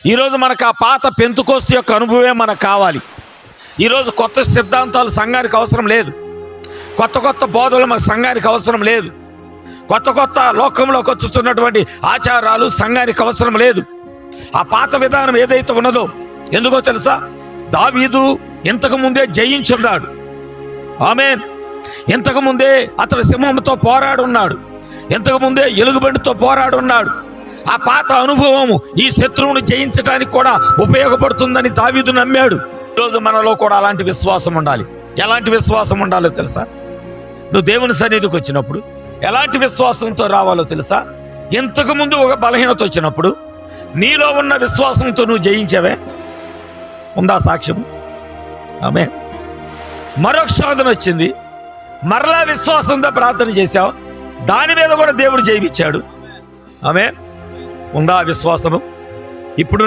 ఈరోజు మనకు ఆ పాత పెంతుకోస్తు యొక్క అనుభవమే మనకు కావాలి. ఈరోజు కొత్త సిద్ధాంతాలు సంఘానికి అవసరం లేదు. కొత్త కొత్త బోధలు మన సంఘానికి అవసరం లేదు. కొత్త కొత్త లోకంలోకి వచ్చుతున్నటువంటి ఆచారాలు సంఘానికి అవసరం లేదు. ఆ పాత విధానం ఏదైతే ఉన్నదో, ఎందుకో తెలుసా, దావీదు ఇంతకు ముందే జయించున్నాడు. ఆమేన్. ఇంతకు ముందే అతడు సింహంతో పోరాడున్నాడు. ఇంతకు ముందే ఎలుగుబంటితో పోరాడున్నాడు. ఆ పాత అనుభవము ఈ శత్రువును జయించడానికి కూడా ఉపయోగపడుతుందని దావీదు నమ్మాడు. ఈరోజు మనలో కూడా అలాంటి విశ్వాసం ఉండాలి. ఎలాంటి విశ్వాసం ఉండాలో తెలుసా? నువ్వు దేవుని సన్నిధికి వచ్చినప్పుడు ఎలాంటి విశ్వాసంతో రావాలో తెలుసా? ఇంతకు ముందు ఒక బలహీనత వచ్చినప్పుడు నీలో ఉన్న విశ్వాసంతో నువ్వు జయించావే, ఉందా సాక్ష్యం? ఆమె మరొక శోధన వచ్చింది, మరలా విశ్వాసంతో ప్రార్థన చేశావు, దాని మీద కూడా దేవుడు జయమిచ్చాడు. ఆమె ఉందా విశ్వాసము? ఇప్పుడు